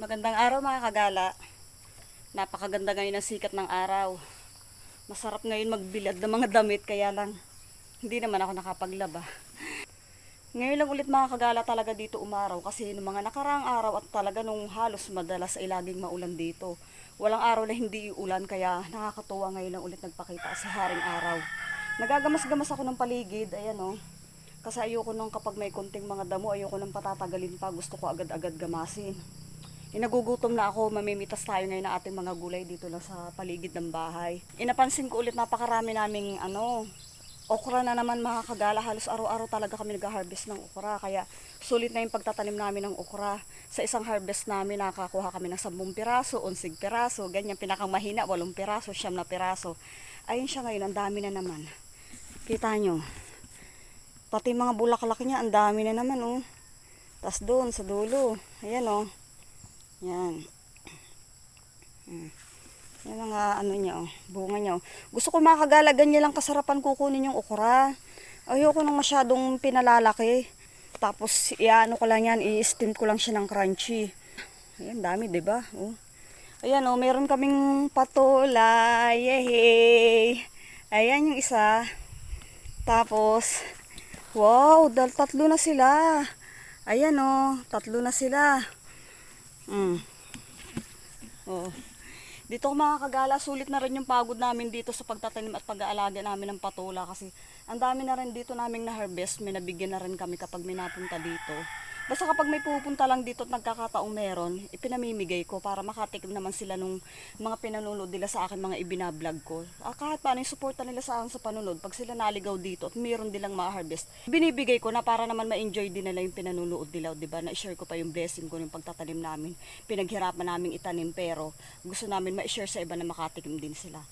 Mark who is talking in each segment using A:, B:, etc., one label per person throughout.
A: Magandang araw mga kagala. Napakaganda ngayon ng sikat ng araw. Masarap ngayon magbilad ng mga damit kaya lang hindi naman ako nakapaglaba. Ngayon lang ulit mga kagala talaga dito umaraw kasi nung mga nakaraang araw at talaga nung halos madalas ay laging maulan dito. Walang araw na hindi ulan kaya nakakatuwa ngayon lang ulit nagpakita sa haring araw. Nagagamas-gamas ako ng paligid, ayan o. Kasi ayoko nung kapag may konting mga damo, ayoko nang patatagalin pa. Gusto ko agad-agad gamasin. Nagugutom na ako, mamimitas tayo ngayon ng ating mga gulay dito lang sa paligid ng bahay. Napansin ko ulit napakarami naming okra na naman mga kagala. Halos araw-araw talaga kami nag-harvest ng okra. Kaya sulit na yung pagtatanim namin ng okra. Sa isang harvest namin nakakuha kami ng 10 piraso, 11 piraso, ganyan pinakang mahina, 8 piraso, 9 na piraso. Ayun siya ngayon, ang dami na naman. Kita nyo. Pati mga bulaklak niya, ang dami na naman oh. Tas doon sa dulo, ayan oh. Yan. Yan mga niya oh, bunga niya oh. Gusto ko makagala ganyan lang kasarapan kukunin yung okra. Ayoko nang masyadong pinalalaki. Tapos iano ko lang yan, i-steam ko lang siya ng crunchy. Ayan, dami 'di ba? Oh. Ayan oh, meron kaming patola. Yehey. Ayan yung isa. Tapos wow, tatlo na sila. Ayan oh, tatlo na sila. Oh. Dito mga kagala, sulit na rin yung pagod namin dito sa pagtatanim at pag-aalaga namin ng patola kasi ang dami na rin dito naming na-harvest, may nabigyan na rin kami kapag may napunta dito. Basta kapag may pupunta lang dito at nagkakataong meron, ipinamimigay ko para makatikim naman sila nung mga pinanonood nila sa akin, mga ibinablog ko. Kahit paano yung suporta nila sa akin sa panonood, pag sila naligaw dito at meron nilang ma-harvest, binibigay ko na para naman ma-enjoy din nila yung pinanonood nila, diba? Na-share ko pa yung blessing ko yung pagtatanim namin. Pinaghirapan namin itanim pero gusto namin ma-share sa iba na makatikim din sila.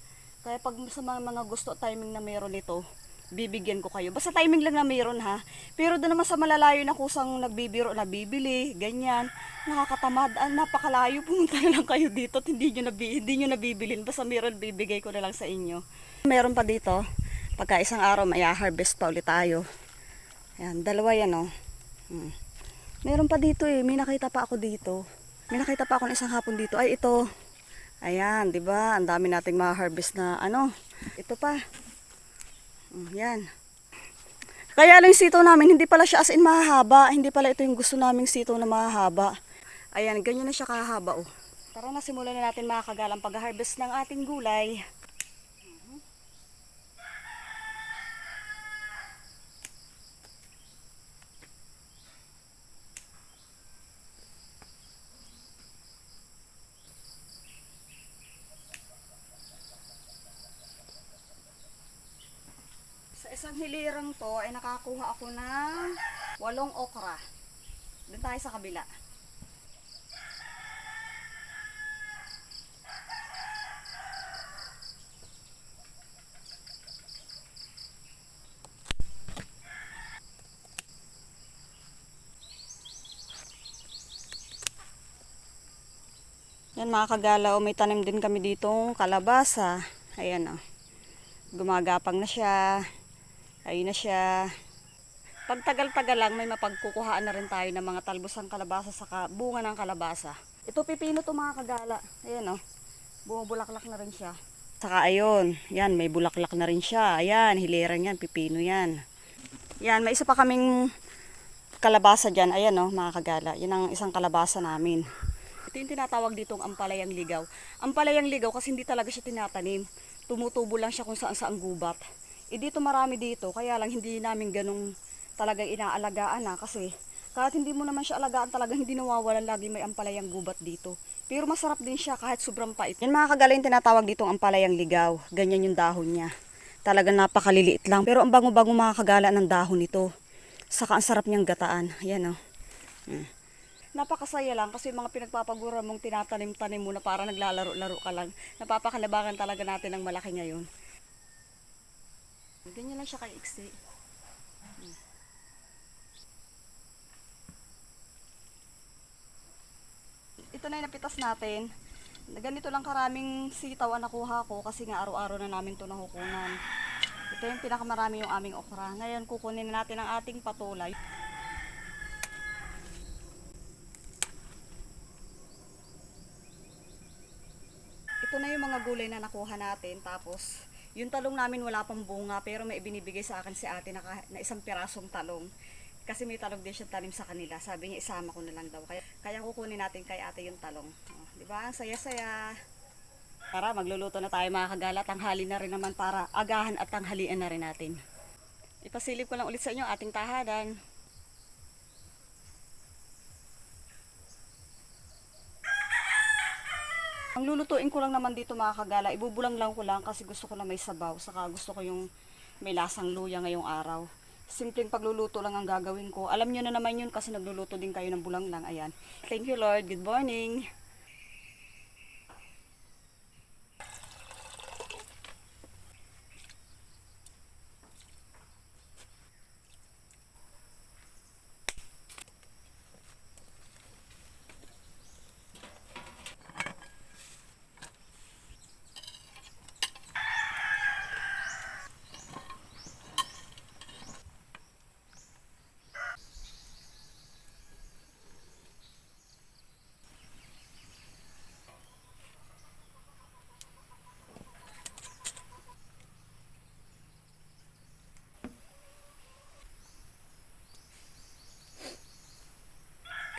A: Kaya pag sa mga gusto timing na meron ito, bibigyan ko kayo. Basta timing lang na mayroon ha. Pero doon naman sa malalayo na kusang nagbibiro, nabibili, ganyan, nakakatamad. Napakalayo, pumunta na lang kayo dito at hindi nyo nabibilin. Basta mayroon, bibigay ko na lang sa inyo. Meron pa dito, pagka isang araw may harvest pa ulit tayo. Ayan, dalawa yan oh. Meron pa dito eh, may nakita pa ako dito. May nakita pa ako ng isang hapon dito. Ay ito, ayan, 'di ba? Ang dami nating ma-harvest na ito pa. Yan. Kaya lang yung sitaw namin, hindi pala siya as in mahahaba. Hindi pala ito yung gusto naming sitaw na mahahaba. Ayan, ganyan na siya kahaba oh. Tara na, simulan na natin mga kagalang pag-harvest ng ating gulay. Sa isang hilirang to ay nakakuha ako ng 8 okra. Doon tayo sa kabila. Yan mga kagala, may tanim din kami ditong kalabasa. Ayan oh. Gumagapang na siya. Ayun na siya. Pag tagal-tagal lang may mapagkukuhaan na rin tayo ng mga talbosang kalabasa sa bunga ng kalabasa. Ito pipino to mga kagala. Ayan oh. Bumubulaklak na rin siya. Saka ayun, yan may bulaklak na rin siya. Ayan, hilirang yan, pipino yan. Yan, may isa pa kaming kalabasa dyan. Ayan oh, mga kagala. Yan ang isang kalabasa namin. Ito yung tinatawag ditong ampalayang ligaw. Ampalayang ligaw kasi hindi talaga siya tinatanim. Tumutubo lang siya kung saan-saan gubat. Dito marami dito, kaya lang hindi namin ganung talagang inaalagaan kasi kahit hindi mo naman siya alagaan talagang hindi nawawalan, lagi may ampalayang gubat dito. Pero masarap din siya kahit sobrang pait. Yan mga kagala yung tinatawag ditong ampalayang ligaw. Ganyan yung dahon niya. Talagang napakaliliit lang. Pero ang bango-bango mga kagala ng dahon nito. Saka ang sarap niyang gataan. Ayan oh. Napakasaya lang kasi mga pinagpapagura mong tinatanim-tanim mo na para naglalaro-laro ka lang. Napapakalabangan talaga natin ng malaki ngayon. Ganyan lang siya kay iksi. Ito na yung napitas natin. Ganito lang karaming sitaw ang nakuha ko kasi nga araw-araw na namin ito nakukunan. Ito yung pinakamarami yung aming okra. Ngayon kukunin natin ang ating patulay. ito na yung mga gulay na nakuha natin. Tapos, yung talong namin wala pang bunga, pero may ibinibigay sa akin si ate na isang pirasong talong. Kasi may talong din siya tanim sa kanila. Sabi niya, isama ko na lang daw. Kaya kukunin natin kay ate yung talong. Oh, di ba? Ang saya-saya. Tara, magluluto na tayo mga kagala. Tanghali na rin naman para agahan at tanghalian na rin natin. Ipasilip ko lang ulit sa inyo ating tahanan. Ang lulutuin ko lang naman dito mga kagala, ibubulang lang ko lang kasi gusto ko na may sabaw. Saka gusto ko yung may lasang luya ngayong araw. Simpleng pagluluto lang ang gagawin ko. Alam nyo na naman yun kasi nagluluto din kayo ng bulang lang. Ayan. Thank you Lord. Good morning.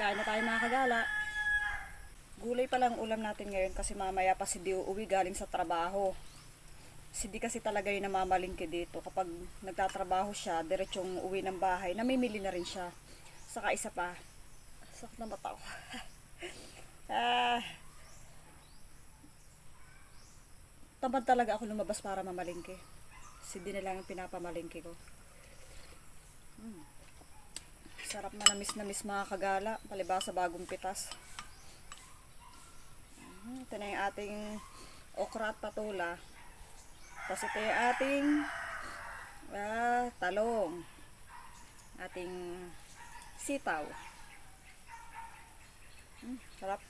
A: Kain na tayo mga kagala. Gulay pa lang ulam natin ngayon kasi mamaya pa si Di uuwi galing sa trabaho. Si Di kasi talaga yung namamalingki dito. Kapag nagtatrabaho siya, diretsong uwi ng bahay, namimili na rin siya. Saka isa pa, sakit na mata ko. Tamad talaga ako lumabas para mamalingki. Si Di na lang yung pinapamalingki ko. Sarap na miss mga kagala. Palibasa bagong pitas. Ito na yung ating okra at patula. Tapos ito yung ating talong. Ating sitaw. Sarap.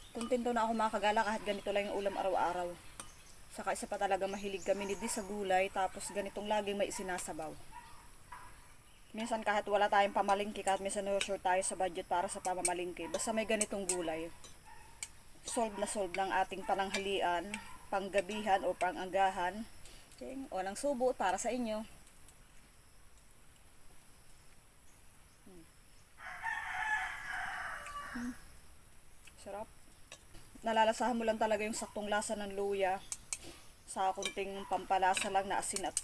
A: Kontento na ako mga kagala kahit ganito lang yung ulam araw-araw. Saka isa pa talaga mahilig kami ni Di sa gulay. Tapos ganitong laging may isinasabaw. Minsan kahit wala tayong pamalingki, kahit minsan sure tayo sa budget para sa pamamalingki, basta may ganitong gulay, solve ng ating pananghalian, panggabihan o pangagahan. Okay. O ng subo para sa inyo. Sarap. Nalalasahan mo lang talaga yung saktong lasa ng luya. Sa kunting pampalasa lang na asin at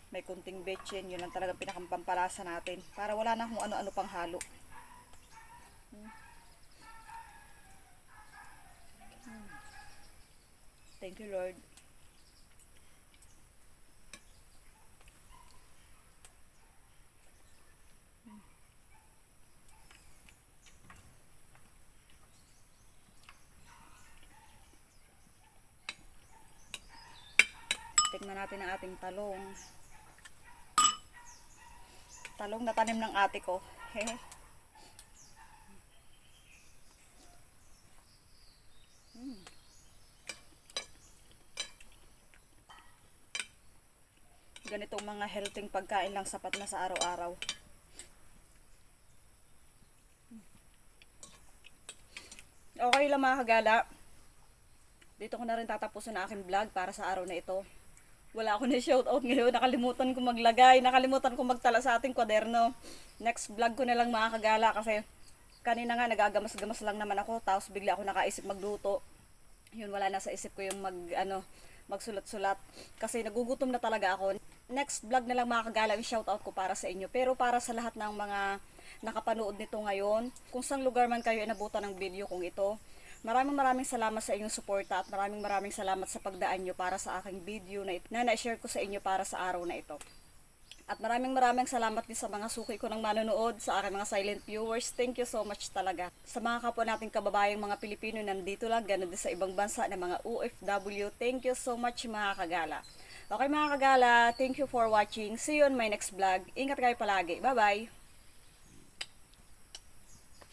A: may kunting betchin, yun lang talagang pinakampampalasa natin. Para wala na kung ano-ano pang halo. Thank you Lord. Tingnan natin ang ating talong. Talong na tanim ng ate ko. Hehe. Ganitong mga healthy pagkain lang sapat na sa araw-araw. Okay lang mga kagala. Dito ko na rin tatapusin ang aking vlog para sa araw na ito. Wala ako na shoutout ngayon. Nakalimutan ko maglagay. Nakalimutan ko magtala sa ating kwaderno. Next vlog ko na lang mga kagala kasi kanina nga nagagamas-gamas lang naman ako. Tapos bigla ako nakaisip magluto. Yun, wala na sa isip ko yung magsulat-sulat. Kasi nagugutom na talaga ako. Next vlog na lang mga kagala yung shoutout ko para sa inyo. Pero para sa lahat ng mga nakapanood nito ngayon, kung saan lugar man kayo inabutan ng video kong ito, maraming salamat sa inyong suporta at maraming salamat sa pagdaan nyo para sa aking video na na-share ko sa inyo para sa araw na ito. At maraming salamat din sa mga suki ko ng manonood, sa aking mga silent viewers. Thank you so much talaga. Sa mga kapwa nating kababayang mga Pilipino nandito lang, ganun din sa ibang bansa na mga OFW. Thank you so much mga kagala. Okay mga kagala, thank you for watching. See you on my next vlog. Ingat kayo palagi. Bye bye!